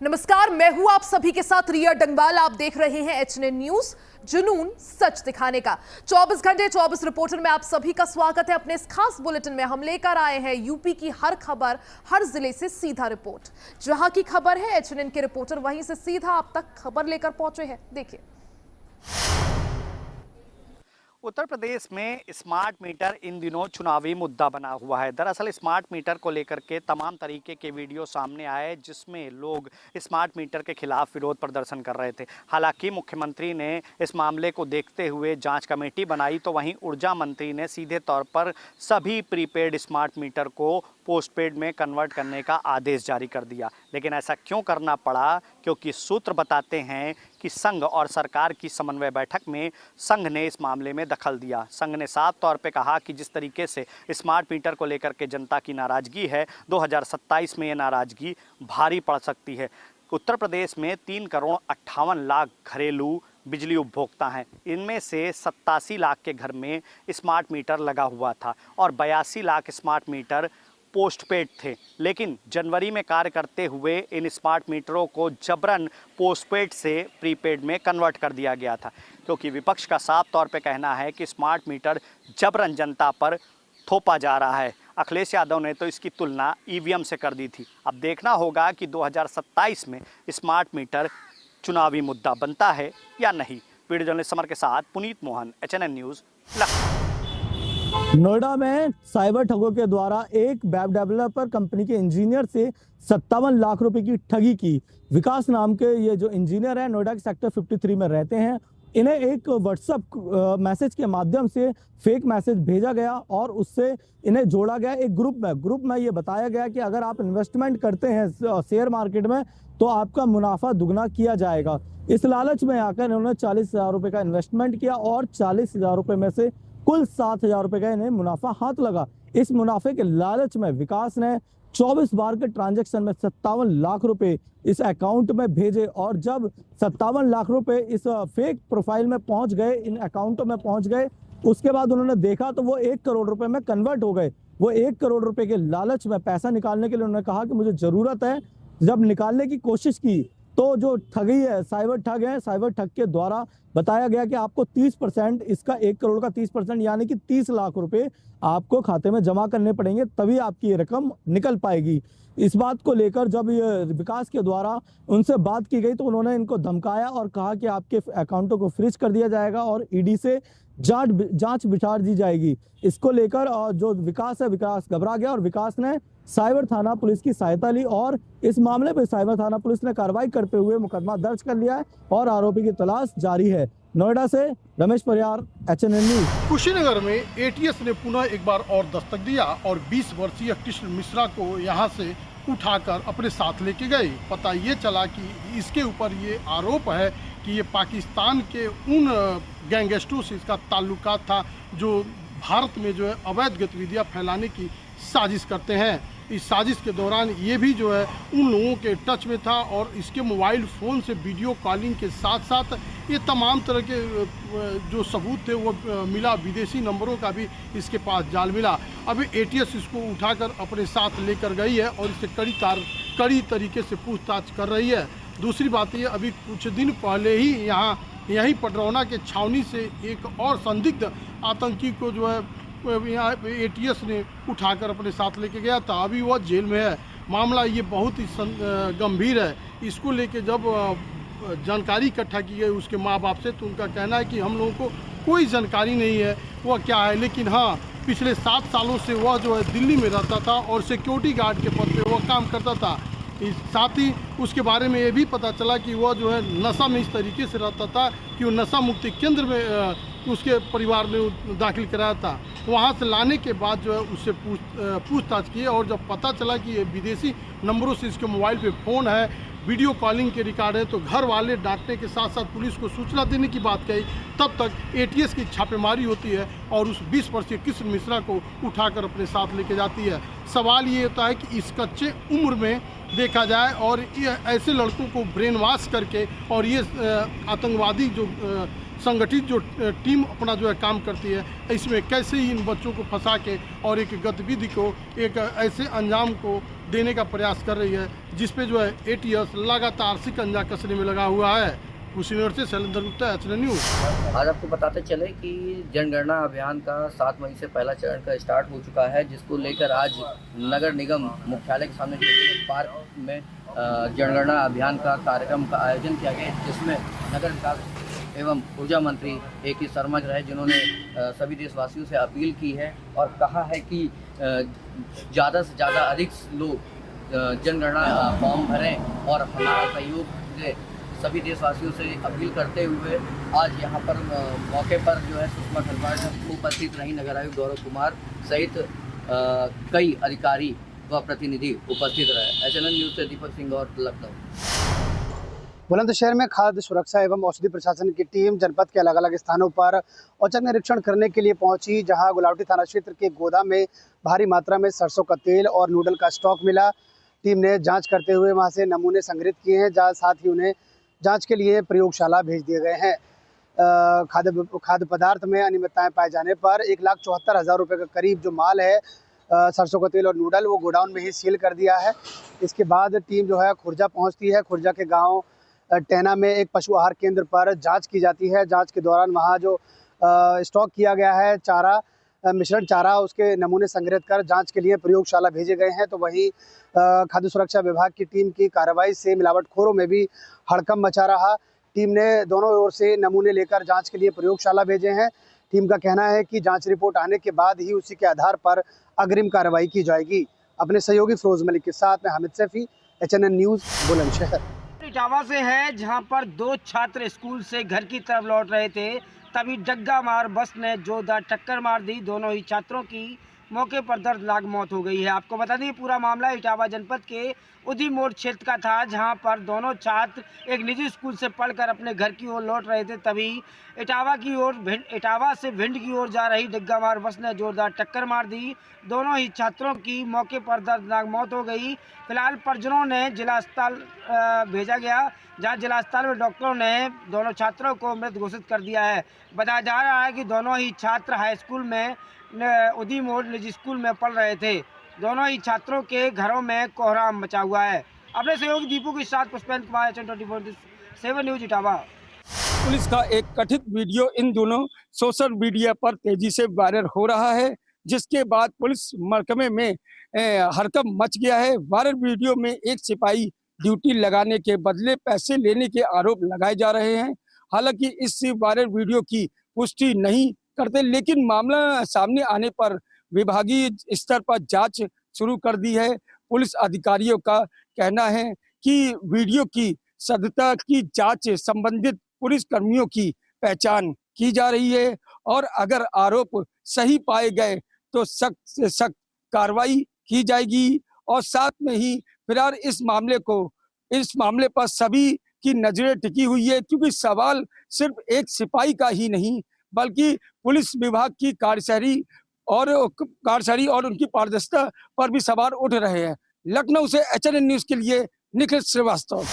नमस्कार, मैं हूं आप सभी के साथ रिया डंगवाल। आप देख रहे हैं एचएनएन न्यूज, जुनून सच दिखाने का। 24 घंटे 24 रिपोर्टर में आप सभी का स्वागत है। अपने इस खास बुलेटिन में हम लेकर आए हैं यूपी की हर खबर, हर जिले से सीधा रिपोर्ट। जहां की खबर है एचएनएन के रिपोर्टर वहीं से सीधा आप तक खबर लेकर पहुंचे हैं। देखिए, उत्तर प्रदेश में स्मार्ट मीटर इन दिनों चुनावी मुद्दा बना हुआ है। दरअसल स्मार्ट मीटर को लेकर के तमाम तरीके के वीडियो सामने आए जिसमें लोग स्मार्ट मीटर के खिलाफ विरोध प्रदर्शन कर रहे थे। हालांकि मुख्यमंत्री ने इस मामले को देखते हुए जांच कमेटी बनाई, तो वहीं ऊर्जा मंत्री ने सीधे तौर पर सभी प्रीपेड स्मार्ट मीटर को पोस्टपेड में कन्वर्ट करने का आदेश जारी कर दिया। लेकिन ऐसा क्यों करना पड़ा? क्योंकि सूत्र बताते हैं कि संघ और सरकार की समन्वय बैठक में संघ ने इस मामले में दखल दिया। संघ ने साफ तौर पे कहा कि जिस तरीके से स्मार्ट मीटर को लेकर के जनता की नाराजगी है, 2027 में ये नाराजगी भारी पड़ सकती है। उत्तर प्रदेश में 3,58,00,000 घरेलू बिजली उपभोक्ता हैं। इनमें से 87 लाख के घर में स्मार्ट मीटर लगा हुआ था और 82 लाख स्मार्ट मीटर पोस्टपेड थे। लेकिन जनवरी में कार्य करते हुए इन स्मार्ट मीटरों को जबरन पोस्टपेड से प्रीपेड में कन्वर्ट कर दिया गया था, क्योंकि विपक्ष का साफ तौर पे कहना है कि स्मार्ट मीटर जबरन जनता पर थोपा जा रहा है। अखिलेश यादव ने तो इसकी तुलना ईवीएम से कर दी थी। अब देखना होगा कि 2027 में स्मार्ट मीटर चुनावी मुद्दा बनता है या नहीं। वीडियो जर्नलिस्ट समर के साथ पुनीत मोहन, एचएनएन न्यूज़, लखनऊ। नोएडा में साइबर ठगों के द्वारा एक वेब डेवलपर कंपनी के इंजीनियर से 57 लाख रुपए की ठगी की। विकास नाम के ये जो इंजीनियर है, नोएडा के सेक्टर 53 में रहते हैं। इन्हें एक व्हाट्सएप मैसेज के माध्यम से फेक मैसेज भेजा गया और उससे इन्हें जोड़ा गया एक ग्रुप में ये बताया गया कि अगर आप इन्वेस्टमेंट करते हैं शेयर मार्केट में तो आपका मुनाफा दुगना किया जाएगा। इस लालच में आकर इन्होंने 40,000 रुपये का इन्वेस्टमेंट किया और 40,000 रुपये में से कुल 7,000 रुपये का इन्हें मुनाफा हाथ लगा। इस मुनाफे के लालच में विकास ने 24 बार के ट्रांजैक्शन में 57 लाख रुपए इस अकाउंट में भेजे और जब 57 लाख रुपए इस फेक प्रोफाइल में पहुंच गए, इन अकाउंटों में पहुंच गए, उसके बाद उन्होंने देखा तो वो 1 करोड़ रुपए में कन्वर्ट हो गए। वो 1 करोड़ रुपए के लालच में पैसा निकालने के लिए उन्होंने कहा कि मुझे जरूरत है। जब निकालने की कोशिश की तो जो ठगी है, साइबर ठग है, साइबर ठग के द्वारा बताया गया कि आपको 30% इसका 1 करोड़ का 30% यानी कि 30 लाख रुपए आपको खाते में जमा करने पड़ेंगे, तभी आपकी ये रकम निकल पाएगी। इस बात को लेकर जब ये विकास के द्वारा उनसे बात की गई तो उन्होंने इनको धमकाया और कहा कि आपके अकाउंटों को फ्रीज कर दिया जाएगा और ईडी से जांच बिठार दी जाएगी। इसको लेकर जो विकास है, विकास घबरा गया और विकास ने साइबर थाना पुलिस की सहायता ली और इस मामले पर साइबर थाना पुलिस ने कार्रवाई करते हुए मुकदमा दर्ज कर लिया है और आरोपी की तलाश जारी है। नोएडा से रमेश परियार, एचएनएन न्यूज़। कुशीनगर में एटीएस ने पुनः एक बार और दस्तक दिया और 20 वर्षीय कृष्ण मिश्रा को यहां से उठाकर अपने साथ लेके गए। पता ये चला कि इसके ऊपर ये आरोप है कि ये पाकिस्तान के उन गैंगस्टरों से इसका ताल्लुकात था जो भारत में जो है अवैध गतिविधियां फैलाने की साजिश करते हैं। इस साजिश के दौरान ये भी जो है उन लोगों के टच में था और इसके मोबाइल फ़ोन से वीडियो कॉलिंग के साथ साथ ये तमाम तरह के जो सबूत थे वो मिला। विदेशी नंबरों का भी इसके पास जाल मिला। अभी एटीएस इसको उठाकर अपने साथ लेकर गई है और इससे कड़ी तरीके से पूछताछ कर रही है। दूसरी बात ये, अभी कुछ दिन पहले ही यहीं पडरौना के छावनी से एक और संदिग्ध आतंकी को जो है यहाँ एटीएस ने उठाकर अपने साथ लेके गया था। अभी वह जेल में है। मामला ये बहुत ही गंभीर है। इसको लेके जब जानकारी इकट्ठा की गई उसके माँ बाप से, तो उनका कहना है कि हम लोगों को कोई जानकारी नहीं है वह क्या है, लेकिन हाँ पिछले 7 सालों से वह जो है दिल्ली में रहता था और सिक्योरिटी गार्ड के पद पे वह काम करता था। साथ ही उसके बारे में ये भी पता चला कि वह जो है नशा में इस तरीके से रहता था कि वो नशा मुक्ति केंद्र में उसके परिवार ने दाखिल कराया था। वहाँ से लाने के बाद जो है उससे पूछताछ की और जब पता चला कि ये विदेशी नंबरों से इसके मोबाइल पे फ़ोन है, वीडियो कॉलिंग के रिकॉर्ड है, तो घर वाले डांटने के साथ साथ पुलिस को सूचना देने की बात कही। तब तक एटीएस की छापेमारी होती है और उस 20 वर्षीय कृष्ण मिश्रा को उठाकर अपने साथ लेके जाती है। सवाल ये होता है कि इस कच्चे उम्र में देखा जाए और ये ऐसे लड़कों को ब्रेन वॉश करके और ये आतंकवादी जो संगठित जो टीम अपना जो है काम करती है, इसमें कैसे ही इन बच्चों को फंसा के और एक गतिविधि को एक ऐसे अंजाम को देने का प्रयास कर रही है जिस पे जो है ATS लगातार शिकंजा कसने में लगा हुआ है। कुशीनगर से शैलेंद्र गुप्ता, HNN न्यूज़। आज आपको बताते चले कि जनगणना अभियान का 7 मई से पहला चरण का स्टार्ट हो चुका है, जिसको लेकर आज नगर निगम मुख्यालय के सामने पार्क में जनगणना अभियान का कार्यक्रम का आयोजन किया गया, जिसमें नगर विकास एवं ऊर्जा मंत्री A.K. शर्मा जो है, जिन्होंने सभी देशवासियों से अपील की है और कहा है कि ज़्यादा से ज़्यादा अधिक लोग जनगणना फॉर्म भरें और हमारा सहयोग दें। सभी देशवासियों से अपील करते हुए आज यहाँ पर मौके पर जो है सुषमा खलवाड़ उपस्थित रही, नगर आयुक्त गौरव कुमार सहित कई अधिकारी व प्रतिनिधि उपस्थित रहे। HNN न्यूज़ से दीपक सिंह और लखनऊ। बुलंदशहर में खाद्य सुरक्षा एवं औषधि प्रशासन की टीम जनपद के अलग अलग स्थानों पर औचक निरीक्षण करने के लिए पहुंची, जहां गुलावटी थाना क्षेत्र के गोदाम में भारी मात्रा में सरसों का तेल और नूडल का स्टॉक मिला। टीम ने जांच करते हुए वहां से नमूने संग्रहित किए हैं, जहां साथ ही उन्हें जांच के लिए प्रयोगशाला भेज दिए गए हैं। खाद्य पदार्थ में अनियमितताएं पाए जाने पर 1,74,000 रुपये का करीब जो माल है सरसों का तेल और नूडल, वो गोडाउन में ही सील कर दिया है। इसके बाद टीम जो है खुर्जा पहुंचती है। खुर्जा के गांव टैना में एक पशु आहार केंद्र पर जांच की जाती है। जांच के दौरान वहां जो स्टॉक किया गया है चारा, मिश्रण चारा, उसके नमूने संग्रहित कर जांच के लिए प्रयोगशाला भेजे गए हैं। तो वहीं खाद्य सुरक्षा विभाग की टीम की कार्रवाई से मिलावटखोरों में भी हड़कंप मचा रहा। टीम ने दोनों ओर से नमूने लेकर जांच के लिए प्रयोगशाला भेजे हैं। टीम का कहना है कि जांच रिपोर्ट आने के बाद ही उसी के आधार पर अग्रिम कार्रवाई की जाएगी। अपने सहयोगी फिरोज मलिक के साथ मैं हामिद सैफी, HNN न्यूज़, बुलंदशहर। इटावा से है, जहां पर 2 छात्र स्कूल से घर की तरफ लौट रहे थे, तभी डग्गा मार बस ने जोरदार टक्कर मार दी। दोनों ही छात्रों की मौके पर दर्दनाक मौत हो गई है। आपको बता दें पूरा मामला इटावा जनपद के उदी मोड़ क्षेत्र का था, जहां पर दोनों छात्र एक निजी स्कूल से पढ़कर अपने घर की ओर लौट रहे थे, तभी इटावा से भिंड की ओर जा रही डग्गा मार बस ने जोरदार टक्कर मार दी। दोनों ही छात्रों की मौके पर दर्दनाक मौत हो गई। फिलहाल परिजनों ने जिला अस्पताल भेजा गया, जहां जिला अस्पताल में डॉक्टरों ने दोनों छात्रों को मृत घोषित कर दिया है। बताया जा रहा है कि दोनों ही छात्र हाई स्कूल में उदी मोड़ निजी स्कूल में पढ़ रहे थे। दोनों ही छात्रों के घरों में कोहराम मचा हुआ है। अपने सहयोगी दीपू के साथ Pushpendra Kumar, HN24 news Etawah. Police का एक कथित वीडियो इन दोनों सोशल मीडिया पर तेजी से वायरल हो रहा है, जिसके बाद पुलिस महकमे में हड़कंप मच गया है। वायरल वीडियो में एक सिपाही ड्यूटी लगाने के बदले पैसे लेने के आरोप लगाए जा रहे हैं। हालांकि इस वायरल वीडियो की पुष्टि नहीं करते, लेकिन मामला सामने आने पर विभागीय स्तर पर जांच शुरू कर दी है। पुलिस अधिकारियों का कहना है कि वीडियो की सत्यता की जांच संबंधित पुलिस कर्मियों की पहचान की जा रही है और अगर आरोप सही पाए गए तो सख्त से सख्त कार्रवाई की जाएगी। और साथ में ही फिलहाल इस मामले पर सभी की नजरें टिकी हुई है, क्योंकि सवाल सिर्फ एक सिपाही का ही नहीं बल्कि पुलिस विभाग की कार्यशैली और उनकी पारदर्शिता पर भी सवाल उठ रहे हैं। लखनऊ से HNN न्यूज़ के लिए निखिल श्रीवास्तव।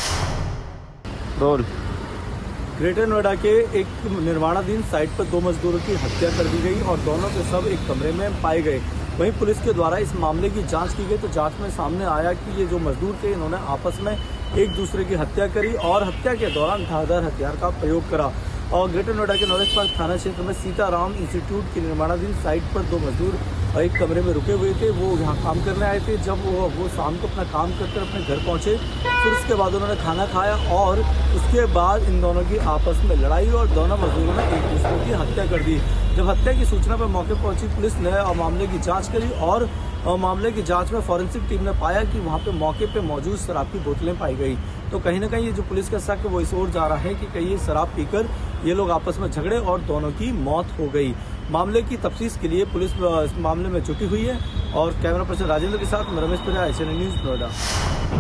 ग्रेटर नोएडा के एक निर्माणाधीन साइट पर 2 मजदूरों की हत्या कर दी गई और दोनों के शव एक कमरे में पाए गए। वहीं पुलिस के द्वारा इस मामले की जांच की गई तो जांच में सामने आया कि ये जो मजदूर थे, इन्होंने आपस में एक दूसरे की हत्या करी और हत्या के दौरान धारदार हथियार का प्रयोग करा। और ग्रेटर नोएडा के नॉलेज पार्क थाना क्षेत्र में सीताराम इंस्टीट्यूट की निर्माणाधीन साइट पर 2 मजदूर एक कमरे में रुके हुए थे। वो यहाँ काम करने आए थे। जब वो शाम को अपना काम करके अपने घर पहुँचे, फिर उसके बाद उन्होंने खाना खाया और उसके बाद इन दोनों की आपस में लड़ाई और दोनों मजदूरों ने एक दूसरे की हत्या कर दी। जब हत्या की सूचना पर मौके पर पहुंची पुलिस ने मामले की जाँच करी और मामले की जांच में फॉरेंसिक टीम ने पाया कि वहां पे मौके पे मौजूद शराब की बोतलें पाई गई। तो कहीं ना कहीं ये जो पुलिस का शक है वो इस ओर जा रहा है कि कहीं ये शराब पीकर ये लोग आपस में झगड़े और दोनों की मौत हो गई। मामले की तफ्तीश के लिए पुलिस इस मामले में जुटी हुई है और कैमरा पर्सन राजेंद्र के साथ मैं रमेश पुरिया, HNN news, Noida.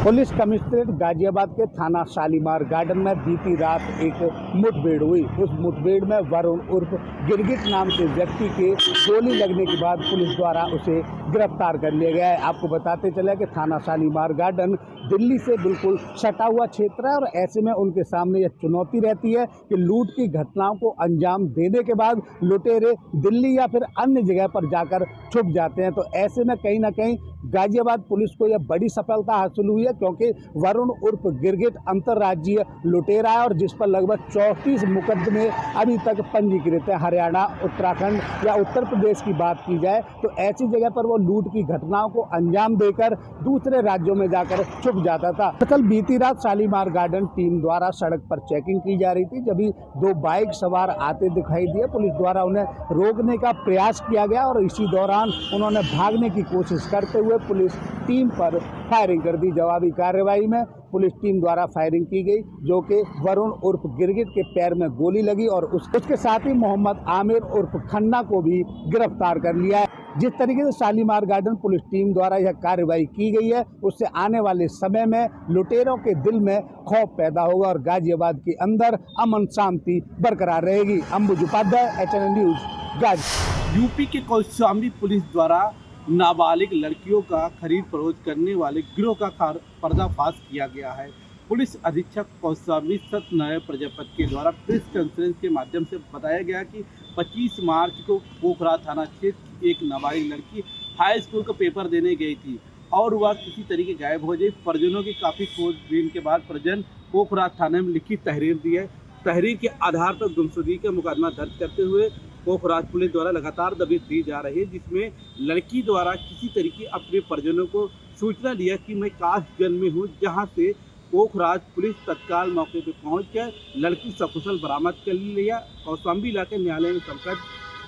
Police commissionerate Ghaziabad के थाना शालीमार गार्डन में बीती रात एक मुठभेड़ हुई। उस मुठभेड़ में वरुण उर्फ गिरगिट नाम के व्यक्ति के गोली लगने के बाद पुलिस द्वारा उसे गिरफ्तार कर लिया गया है। आपको बताते चले कि थाना शालीमार गार्डन दिल्ली से बिल्कुल सटा हुआ क्षेत्र है और ऐसे में उनके सामने यह चुनौती रहती है कि लूट की घटनाओं को अंजाम देने के बाद लुटेरे दिल्ली या फिर अन्य जगह पर जाकर छुप जाते हैं। तो ऐसे में कहीं ना कहीं गाजियाबाद पुलिस को यह बड़ी सफलता हासिल हुई है, क्योंकि वरुण उर्फ गिरगिट अंतर्राज्यीय लुटेरा है और जिस पर लगभग 34 मुकदमे अभी तक पंजीकृत है। हरियाणा, उत्तराखंड या उत्तर प्रदेश की बात की जाए तो ऐसी जगह पर वो लूट की घटनाओं को अंजाम देकर दूसरे राज्यों में जाकर छुप जाता था। कल बीती रात शालीमार गार्डन टीम द्वारा सड़क पर चेकिंग की जा रही थी, जब दो बाइक सवार आते दिखाई दिए। पुलिस द्वारा उन्हें रोकने का प्रयास किया गया और इसी दौरान उन्होंने भागने की कोशिश करते हुए पुलिस टीम पर फायरिंग कर दी। जवाबी कार्रवाई में पुलिस टीम द्वारा फायरिंग की गई, जो कि वरुण उर्फ गिरगिट के पैर में गोली लगी और उसके साथ ही मोहम्मद आमिर उर्फ खन्ना को भी गिरफ्तार कर लिया है। जिस तरीके से शालीमार गार्डन पुलिस टीम द्वारा यह कार्रवाई की गई है, उससे आने वाले समय में लुटेरों के दिल में खौफ पैदा होगा और गाजियाबाद के अंदर अमन शांति बरकरार रहेगी। अंबुज उपाध्याय, एचएनएन न्यूज़, गाजी। यूपी के कौशाम्बी पुलिस द्वारा नाबालिग लड़कियों का खरीद फरोख्त करने वाले गिरोह का पर्दाफाश किया गया है। पुलिस अधीक्षक कौशाम्बी सत्यनारायण प्रजापति के द्वारा प्रेस कॉन्फ्रेंस के माध्यम से बताया गया कि 25 मार्च को पोखरा थाना क्षेत्र की एक नाबालिग लड़की हाई स्कूल का पेपर देने गई थी और वह किसी तरीके गायब हो गई। परिजनों की काफ़ी खोजबीन के बाद परिजन पोखरा थाने में लिखित तहरीर दी है। तहरीर के आधार पर गुमशुदगी का मुकदमा दर्ज करते हुए पोखराज पुलिस द्वारा लगातार दबिश दी जा रही है, जिसमें लड़की द्वारा किसी तरीके अपने परिजनों को सूचना दिया कि मैं कासगंज में हूँ, जहाँ से पोखराज पुलिस तत्काल मौके पर पहुंचकर लड़की सकुशल बरामद कर लिया। कौशाम्बी इलाके न्यायालय में संपर्क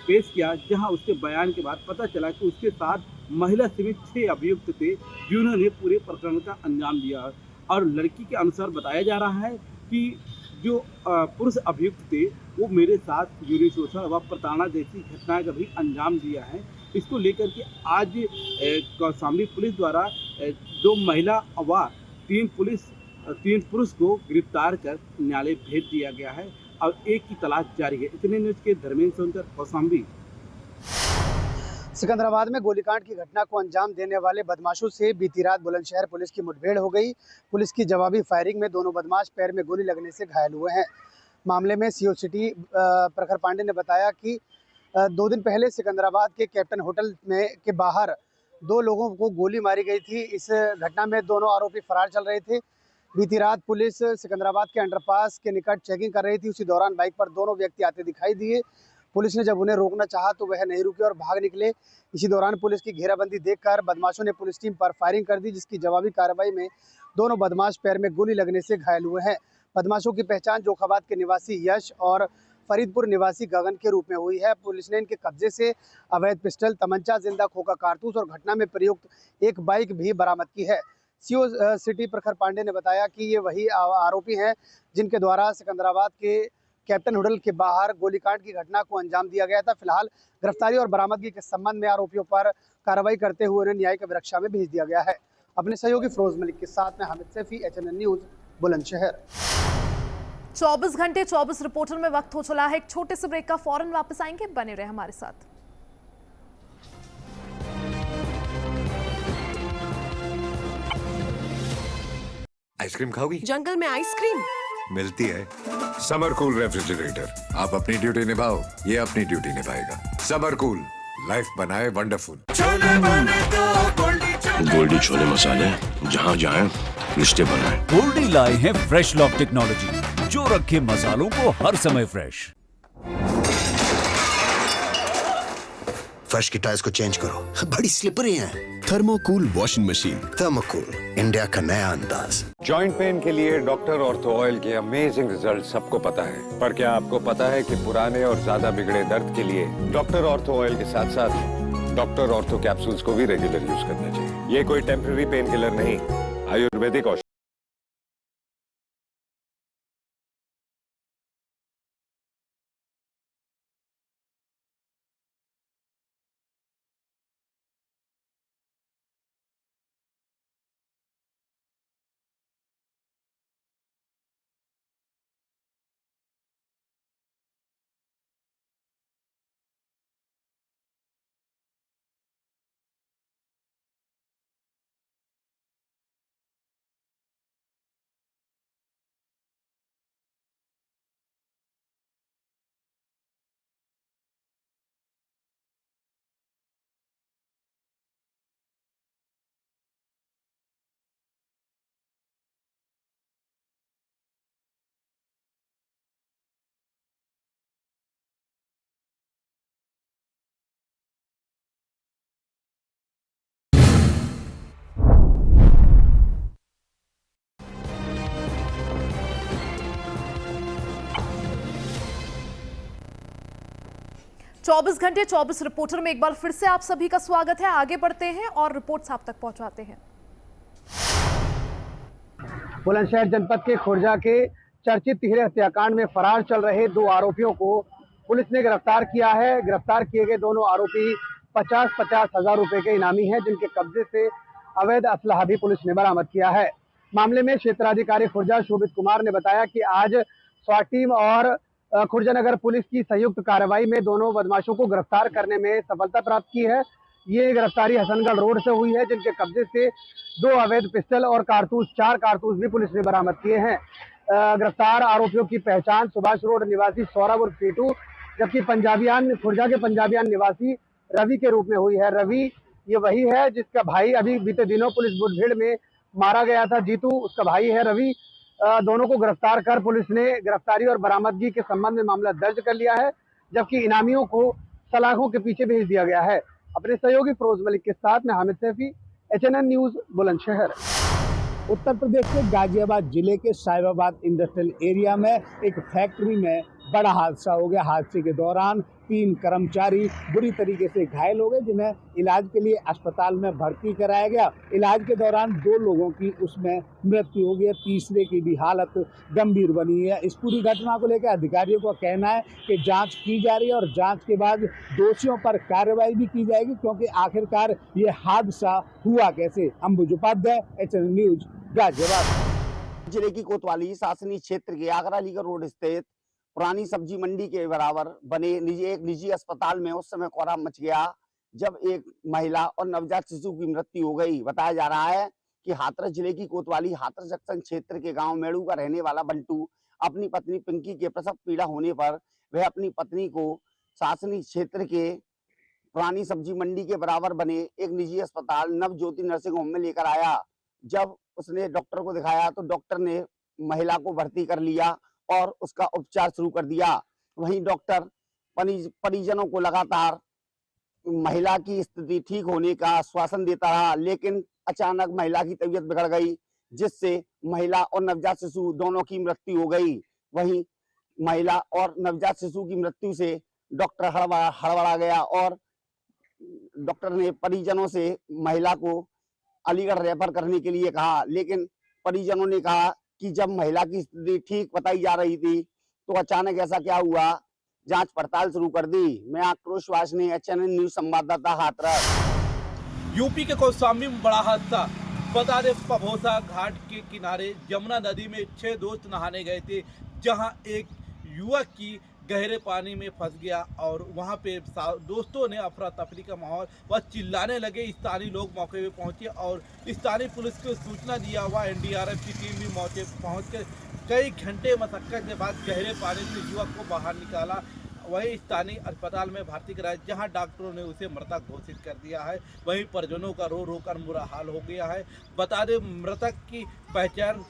पेश किया, जहां उसके बयान के बाद पता चला कि उसके साथ महिला समेत 6 अभियुक्त थे, जिन्होंने पूरे प्रकरण का अंजाम दिया। और लड़की के अनुसार बताया जा रहा है कि जो पुरुष अभियुक्त थे वो मेरे साथ यौन शोषण व प्रताड़ना जैसी घटनाएं का भी अंजाम दिया है। इसको लेकर के आज कौशाम्बी पुलिस द्वारा 2 महिला व 3 पुरुष को गिरफ्तार कर न्यायालय भेज दिया गया है और एक की तलाश जारी है। इतने न्यूज के धर्मेंद्र सोनकर, कौशाम्बी। सिकंदराबाद में गोलीकांड की घटना को अंजाम देने वाले बदमाशों से बीती रात बुलंदशहर पुलिस की मुठभेड़ हो गई। पुलिस की जवाबी फायरिंग में दोनों बदमाश पैर में गोली लगने से घायल हुए हैं। मामले में सीओ सिटी प्रखर पांडे ने बताया कि 2 दिन पहले सिकंदराबाद के कैप्टन होटल के बाहर 2 लोगों को गोली मारी गई थी। इस घटना में दोनों आरोपी फरार चल रहे थे। बीती रात पुलिस सिकंदराबाद के अंडरपास के निकट चेकिंग कर रही थी। उसी दौरान बाइक पर दोनों व्यक्ति आते दिखाई दिए। पुलिस ने जब उन्हें रोकना चाहा तो वह नहीं रुके और भाग निकले। इसी दौरान पुलिस की घेराबंदी देखकर बदमाशों ने पुलिस टीम पर फायरिंग कर दी, जिसकी जवाबी कार्रवाई में दोनों बदमाश पैर में गोली लगने से घायल हुए हैं। बदमाशों की पहचान जोखाबाद के निवासी यश और फरीदपुर निवासी गगन के रूप में हुई है। पुलिस ने इनके कब्जे से अवैध पिस्टल, तमंचा, जिंदा खोखा कारतूस और घटना में प्रयुक्त एक बाइक भी बरामद की है। सीओ सिटी प्रखर पांडे ने बताया कि ये वही आरोपी हैं जिनके द्वारा सिकंदराबाद के कैप्टन होटल के बाहर गोलीकांड की घटना को अंजाम दिया गया था। फिलहाल गिरफ्तारी और बरामदगी के संबंध में आरोपियों पर कार्रवाई करते हुए उन्हें न्यायिक अभिरक्षा में भेज दिया गया है। अपने सहयोगी फिरोज मलिक के साथ में हामिद सैफी, एचएनएन न्यूज़, बुलंदशहर। 24 घंटे 24 रिपोर्टर में वक्त हो चला है एक छोटे से ब्रेक का। फौरन वापस आएंगे, बने रहे हमारे साथ। आइसक्रीम खाओगी? जंगल में आइसक्रीम मिलती है। समर कूल रेफ्रिजरेटर, आप अपनी ड्यूटी निभाओ, ये अपनी ड्यूटी निभाएगा। समर कूल, लाइफ बनाए वंडरफुल। गोल्डी छोले मसाले, जहाँ जाएं रिश्ते बनाए। गोल्डी लाए हैं फ्रेश लॉक टेक्नोलॉजी, जो रखे मसालों को हर समय फ्रेश। फर्श की टाइल्स को चेंज करो, बड़ी स्लिपरी हैं। थर्मोकूल वॉशिंग मशीन। थर्मोकूल, इंडिया का नया अंदाज। जॉइंट पेन के लिए डॉक्टर ऑर्थो ऑयल के अमेजिंग रिजल्ट सबको पता है, पर क्या आपको पता है कि पुराने और ज्यादा बिगड़े दर्द के लिए डॉक्टर ऑर्थो ऑयल के साथ साथ डॉक्टर ऑर्थो कैप्सूल्स को भी रेगुलर यूज करना चाहिए। ये कोई टेम्पररी पेन किलर नहीं, आयुर्वेदिक औषधि। 24 घंटे 24 रिपोर्टर में एक बार फिर से आप सभी का स्वागत है। आगे बढ़ते हैं और रिपोर्ट्स आप तक पहुंचाते हैं। बुलंदशहर जनपद के खुर्जा के चर्चित तिहरे हत्याकांड में फरार चल रहे 2 आरोपियों को पुलिस ने गिरफ्तार किया है। गिरफ्तार किए गए दोनों आरोपी 50-50 हजार रुपए के इनामी हैं, जिनके कब्जे से अवैध असलहा भी पुलिस ने बरामद किया है। मामले में क्षेत्राधिकारी खुर्जा शोभित कुमार ने बताया कि आज स्वाट टीम और खुर्जा नगर पुलिस की संयुक्त कार्रवाई में दोनों बदमाशों को गिरफ्तार करने में सफलता प्राप्त की है। ये गिरफ्तारी हसनगढ़ रोड से हुई है, जिनके कब्जे से 2 अवैध पिस्टल और 4 कारतूस भी पुलिस ने बरामद किए हैं। गिरफ्तार आरोपियों की पहचान सुभाष रोड निवासी सौरभ उर्फ पीटू, जबकि खुर्जा के पंजाबियान निवासी रवि के रूप में हुई है। रवि ये वही है जिसका भाई अभी बीते दिनों पुलिस मुठभेड़ में मारा गया था। जीतू उसका भाई है रवि। दोनों को गिरफ्तार कर पुलिस ने गिरफ्तारी और बरामदगी के संबंध में मामला दर्ज कर लिया है, जबकि इनामियों को सलाखों के पीछे भेज दिया गया है। अपने सहयोगी फिरोज मलिक के साथ में हामिद सैफी, HNN न्यूज, बुलंदशहर। उत्तर प्रदेश के गाजियाबाद जिले के साहिबाबाद इंडस्ट्रियल एरिया में एक फैक्ट्री में बड़ा हादसा हो गया। हादसे के दौरान 3 कर्मचारी बुरी तरीके से घायल हो गए, जिन्हें इलाज के लिए अस्पताल में भर्ती कराया गया। इलाज के दौरान 2 लोगों की उसमें मृत्यु हो गई, तीसरे की भी हालत गंभीर बनी है। इस पूरी घटना को लेकर अधिकारियों का कहना है कि जांच की जा रही है और जांच के बाद दोषियों पर कार्रवाई भी की जाएगी, क्योंकि आखिरकार ये हादसा हुआ कैसे। अंबुज उपाध्याय, HNN न्यूज, गाजियाबाद। जिले की कोतवाली शासकीय क्षेत्र के आगरा अलीगढ़ रोड स्थित पुरानी सब्जी मंडी के बराबर बने एक निजी अस्पताल में उस समय कोहराम मच गया जब एक महिला और नवजात शिशु की मृत्यु हो गई। बताया जा रहा है कि हाथरस जिले की कोतवाली हाथरस जंक्शन क्षेत्र के गांव मेड़ू का रहने वाला बंटू अपनी पत्नी पिंकी के प्रसव पीड़ा होने पर वह अपनी पत्नी को शासकीय क्षेत्र के पुरानी सब्जी मंडी के बराबर बने एक निजी अस्पताल नवज्योति नर्सिंग होम में लेकर आया। जब उसने डॉक्टर को दिखाया तो डॉक्टर ने महिला को भर्ती कर लिया और उसका उपचार शुरू कर दिया। वहीं डॉक्टर परिजनों को लगातार महिला की स्थिति ठीक होने का आश्वासन देता रहा, लेकिन अचानक महिला की तबीयत बिगड़ गई, जिससे महिला और नवजात शिशु दोनों की मृत्यु हो गई। वहीं महिला और नवजात शिशु की मृत्यु से डॉक्टर हड़बड़ा गया और डॉक्टर ने परिजनों से महिला को अलीगढ़ रेफर करने के लिए कहा, लेकिन परिजनों ने कहा कि जब महिला की स्थिति ठीक बताई जा रही थी तो अचानक ऐसा क्या हुआ, जांच पड़ताल शुरू कर दी। मैं आक्रोश वासनी, HNN न्यूज संवाददाता हाथरस। यूपी के कौशाम्बी में बड़ा हादसा। बता दें, पभोसा घाट के किनारे जमुना नदी में 6 दोस्त नहाने गए थे, जहां एक युवक की गहरे पानी में फंस गया और वहां पे दोस्तों ने अफरा तफरी का माहौल, वह चिल्लाने लगे। स्थानीय लोग मौके पे पहुंचे और स्थानीय पुलिस को सूचना दिया हुआ NDRF की टीम भी मौके पर पहुंच कर कई घंटे मशक्कत के बाद गहरे पानी से युवक को बाहर निकाला। वही स्थानीय अस्पताल में भर्ती कराया, जहां डॉक्टरों ने उसे मृतक घोषित कर दिया है। वहीं परिजनों का रो रो कर बुरा हाल हो गया है। बता दें, मृतक की पहचान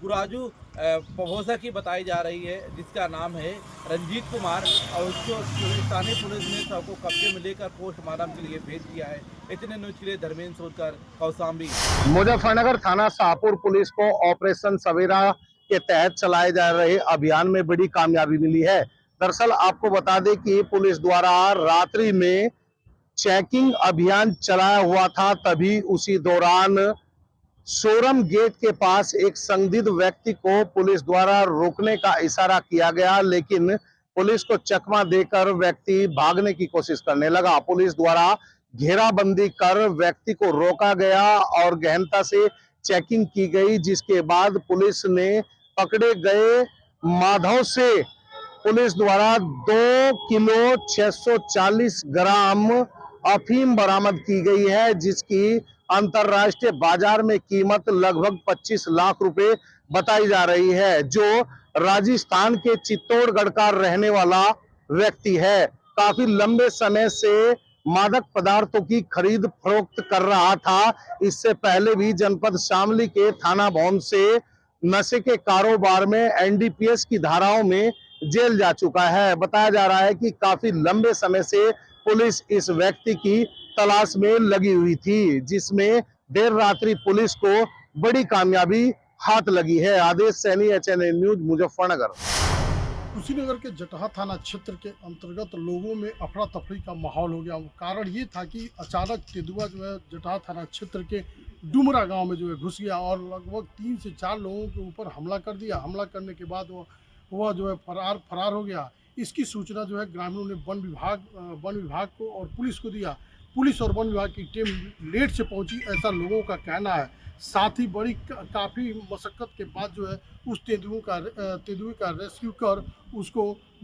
गुराजू पभोसा की बताई जा रही है, जिसका नाम है रंजीत कुमार, और उसको स्थानीय पुलिस ने सबको कब्जे में लेकर पोस्टमार्टम के लिए भेज दिया है। इतने न्यूज के लिए धर्मेंद्र सोलकर, कौशाम्बी। मुजफ्फरनगर थाना शाहपुर पुलिस को ऑपरेशन सवेरा के तहत चलाए जा रहे अभियान में बड़ी कामयाबी मिली है। दरअसल आपको बता दें कि पुलिस द्वारा रात्रि में चेकिंग अभियान चलाया हुआ था, तभी उसी दौरान शोरम गेट के पास एक संदिग्ध व्यक्ति को पुलिस द्वारा रोकने का इशारा किया गया, लेकिन पुलिस को चकमा देकर व्यक्ति भागने की कोशिश करने लगा। पुलिस द्वारा घेराबंदी कर व्यक्ति को रोका गया और गहनता से चेकिंग की गई, जिसके बाद पुलिस ने पकड़े गए माधव से पुलिस द्वारा 2 किलो 640 ग्राम अफीम बरामद की गई है, जिसकी अंतरराष्ट्रीय बाजार में कीमत लगभग 25 लाख रुपए बताई जा रही है। जो राजस्थान के चित्तौड़गढ़ का रहने वाला व्यक्ति है, काफी लंबे समय से मादक पदार्थों की खरीद फरोख्त कर रहा था। इससे पहले भी जनपद शामली के थाना भवन से नशे के कारोबार में NDPS की धाराओं में जेल जा चुका है। बताया जा रहा है कि काफी लंबे समय से पुलिस इस व्यक्ति की तलाश में लगी हुई थी, जिसमें देर रात्रि पुलिस को बड़ी कामयाबी हाथ लगी है। आदेश सैनी, HNN न्यूज, मुजफ्फरनगर। कुशीनगर के जटहा थाना क्षेत्र के अंतर्गत लोगों में अफरा तफरी का माहौल हो गया। कारण ये था कि अचानक तेंदुआ जो है जटहा थाना क्षेत्र के डुमरा गांव में जो है घुस गया और लगभग 3 से 4 लोगों के ऊपर हमला कर दिया। हमला करने के बाद वह जो है फरार हो गया। इसकी सूचना जो है ग्रामीणों ने वन विभाग को और पुलिस को दिया। पुलिस और वन विभाग की टीम लेट से पहुंची, ऐसा लोगों का कहना है। साथ ही काफ़ी मशक्क़त के बाद जो है उस तेंदुए का रेस्क्यू कर उसको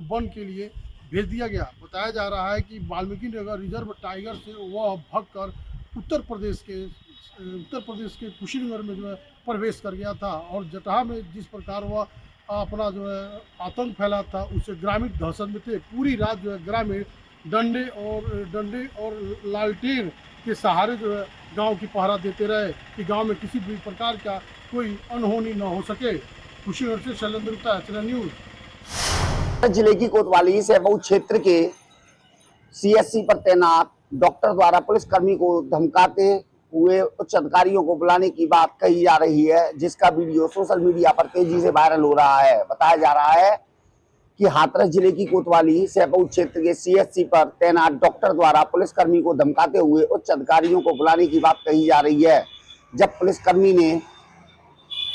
वन के लिए भेज दिया गया। बताया जा रहा है कि वाल्मीकि नगर रिजर्व टाइगर से वह भागकर उत्तर प्रदेश के कुशीनगर में जो है प्रवेश कर गया था और जटहा में जिस प्रकार वह अपना जो है आतंक फैला था उससे ग्रामीण दहशत में थे। पूरी रात जो है ग्रामीण डंडे और लालटेन के सहारे जो है गांव की पहरा देते रहे कि गांव में किसी भी प्रकार का कोई अनहोनी न हो सके। कुशीनगर से शैलेंद्र गुप्ता, एचएनएन न्यूज। जिले की कोतवाली सहबऊ क्षेत्र के सीएससी पर तैनात डॉक्टर द्वारा पुलिसकर्मी को धमकाते हुए उच्च अधिकारियों को बुलाने की बात कही जा रही है, जिसका वीडियो सोशल मीडिया पर तेजी से वायरल हो रहा है। बताया जा रहा है कि हाथरस जिले की कोतवाली सहबऊ क्षेत्र के सीएससी पर तैनात डॉक्टर द्वारा पुलिसकर्मी को धमकाते हुए उच्च अधिकारियों को बुलाने की बात कही जा रही है। जब पुलिसकर्मी ने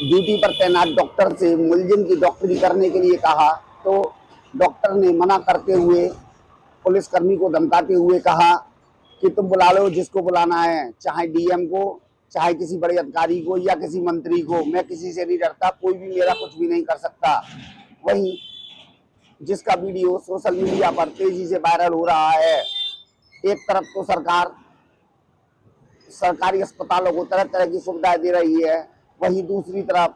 ड्यूटी पर तैनात डॉक्टर से मुलजिम की डॉक्टरी करने के लिए कहा तो डॉक्टर ने मना करते हुए पुलिसकर्मी को धमकाते हुए कहा कि तुम बुला लो जिसको बुलाना है, चाहे डीएम को, चाहे किसी बड़े अधिकारी को या किसी मंत्री को। मैं किसी से नहीं डरता, कोई भी मेरा कुछ भी नहीं कर सकता। वहीं जिसका वीडियो सोशल मीडिया पर तेजी से वायरल हो रहा है। एक तरफ तो सरकार सरकारी अस्पतालों को तरह तरह की सुविधाएं दे रही है, वहीं दूसरी तरफ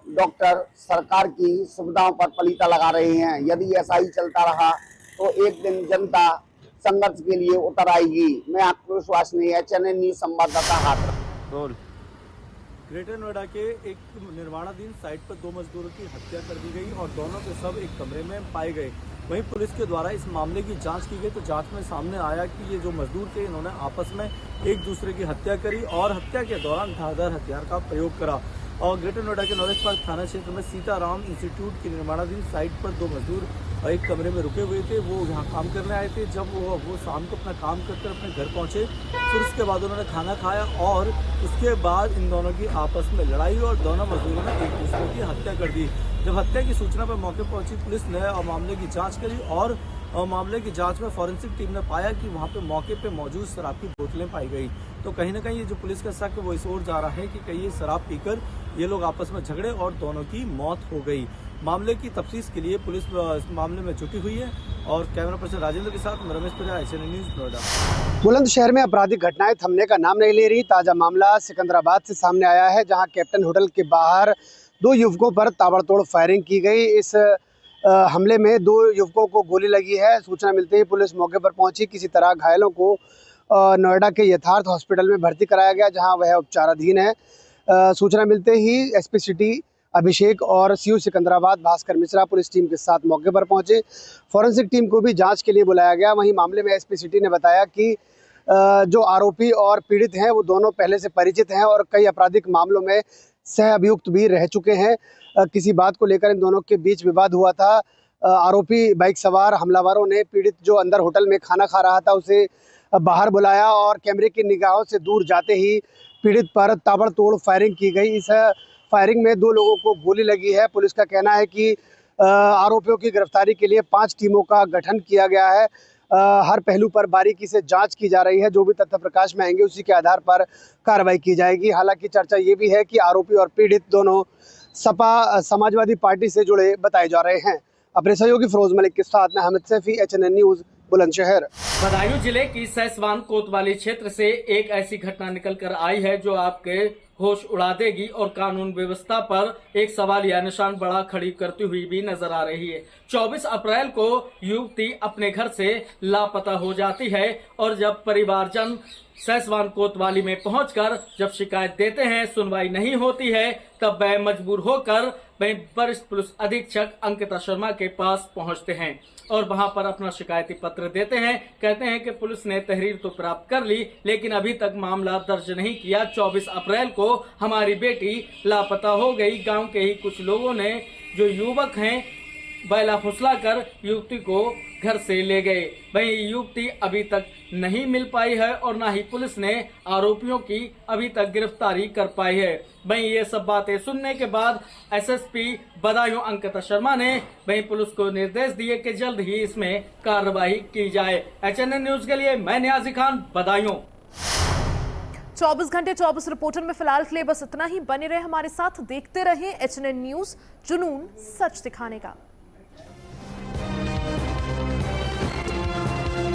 डॉक्टर सरकार की सुविधाओं पर पलीता लगा रहे हैं। यदि ऐसा ही चलता रहा तो एक दिन जनता संघर्ष के लिए उतर आएगी। मैं आपको विश्वास नहीं है। एचएनएन न्यूज संवाददाता हाथरस। ग्रेटर नोएडा के एक निर्माणाधीन साइट पर 2 मजदूरों की हत्या कर दी गई और दोनों के शव एक कमरे में पाए गए। वहीं पुलिस के द्वारा इस मामले की जांच की गई तो जांच में सामने आया कि ये जो मजदूर थे इन्होंने आपस में एक दूसरे की हत्या करी और हत्या के दौरान धारदार हथियार का प्रयोग करा। और ग्रेटर नोएडा के नॉलेज पार्क थाना क्षेत्र में सीताराम इंस्टीट्यूट की निर्माणाधीन साइट पर 2 मजदूर एक कमरे में रुके हुए थे। वो यहाँ काम करने आए थे। जब वो शाम को अपना काम करके अपने घर पहुँचे, फिर उसके बाद उन्होंने खाना खाया और उसके बाद इन दोनों की आपस में लड़ाई और दोनों मजदूरों ने एक दूसरे की हत्या कर दी। जब हत्या की सूचना पर मौके पहुंची पुलिस ने मामले की जांच करी और मामले की जांच में फॉरेंसिक टीम ने पाया कि वहां पे मौके पे मौजूद शराब की बोतलें पाई गई। तो कहीं ना कहीं ये जो पुलिस का शक है वो इस ओर जा रहा है कि कहीं ये शराब पीकर ये लोग आपस में झगड़े और दोनों की मौत हो गई। मामले की तफ्तीश के लिए पुलिस इस मामले में जुटी हुई है। और कैमरा पर्सन राजेंद्र के साथ मैं रमेश प्रजा, एचएनएन न्यूज नोएडा। बुलंदशहर में आपराधिक घटनाएं थमने का नाम नहीं ले रही। ताजा मामला सिकंदराबाद से सामने आया है, जहां कैप्टन होटल के बाहर 2 युवकों पर ताबड़तोड़ फायरिंग की गई। इस हमले में 2 युवकों को गोली लगी है। सूचना मिलते ही पुलिस मौके पर पहुंची। किसी तरह घायलों को नोएडा के यथार्थ हॉस्पिटल में भर्ती कराया गया, जहां वह उपचाराधीन है। सूचना मिलते ही एसपी सिटी अभिषेक और सीयू सिकंदराबाद भास्कर मिश्रा पुलिस टीम के साथ मौके पर पहुंचे। फॉरेंसिक टीम को भी जांच के लिए बुलाया गया। वहीं मामले में एसपी सिटी ने बताया कि जो आरोपी और पीड़ित हैं वो दोनों पहले से परिचित हैं और कई आपराधिक मामलों में सह अभियुक्त भी रह चुके हैं। किसी बात को लेकर इन दोनों के बीच विवाद हुआ था। आरोपी बाइक सवार हमलावरों ने पीड़ित जो अंदर होटल में खाना खा रहा था उसे बाहर बुलाया और कैमरे की निगाहों से दूर जाते ही पीड़ित पर ताबड़तोड़ फायरिंग की गई। इस फायरिंग में 2 लोगों को गोली लगी है। पुलिस का कहना है कि आरोपियों की गिरफ्तारी के लिए 5 टीमों का गठन किया गया है। हर पहलू पर बारीकी से जांच की जा रही है। जो भी तथ्य प्रकाश में आएंगे उसी के आधार पर कार्रवाई की जाएगी। हालांकि चर्चा ये भी है कि आरोपी और पीड़ित दोनों सपा समाजवादी पार्टी से जुड़े बताए जा रहे हैं। अपने सहयोगी फिरोज मलिक के साथ में हामिद सैफी, एचएनएन न्यूज, बुलंदशहर। बदायूं जिले की सैसवान कोतवाली क्षेत्र से एक ऐसी घटना निकल कर आई है जो आपके होश उड़ा देगी और कानून व्यवस्था पर एक सवाल या निशान बड़ा खड़ी करती हुई भी नजर आ रही है। 24 अप्रैल को युवती अपने घर से लापता हो जाती है और जब परिवारजन सैसवान कोतवाली में पहुंचकर जब शिकायत देते हैं, सुनवाई नहीं होती है, तब वह मजबूर होकर वह वरिष्ठ पुलिस अधीक्षक अंकिता शर्मा के पास पहुंचते हैं और वहां पर अपना शिकायती पत्र देते हैं। कहते हैं कि पुलिस ने तहरीर तो प्राप्त कर ली लेकिन अभी तक मामला दर्ज नहीं किया। 24 अप्रैल को हमारी बेटी लापता हो गई। गांव के ही कुछ लोगों ने, जो युवक हैं, बैला फुसलाकर युवती को घर से ले गए। वहीं युवती अभी तक नहीं मिल पाई है और न ही पुलिस ने आरोपियों की अभी तक गिरफ्तारी कर पाई है। वहीं ये सब बातें सुनने के बाद एसएसपी बदायूं अंकिता शर्मा ने वहीं पुलिस को निर्देश दिए कि जल्द ही इसमें कार्रवाई की जाए। एचएनएन न्यूज के लिए मैं नियाजी खान, बदायूं। 24 घंटे 24 रिपोर्टर में फिलहाल के लिए बस इतना ही। बने रहे हमारे साथ, देखते रहे एचएनएन न्यूज, जुनून सच दिखाने का।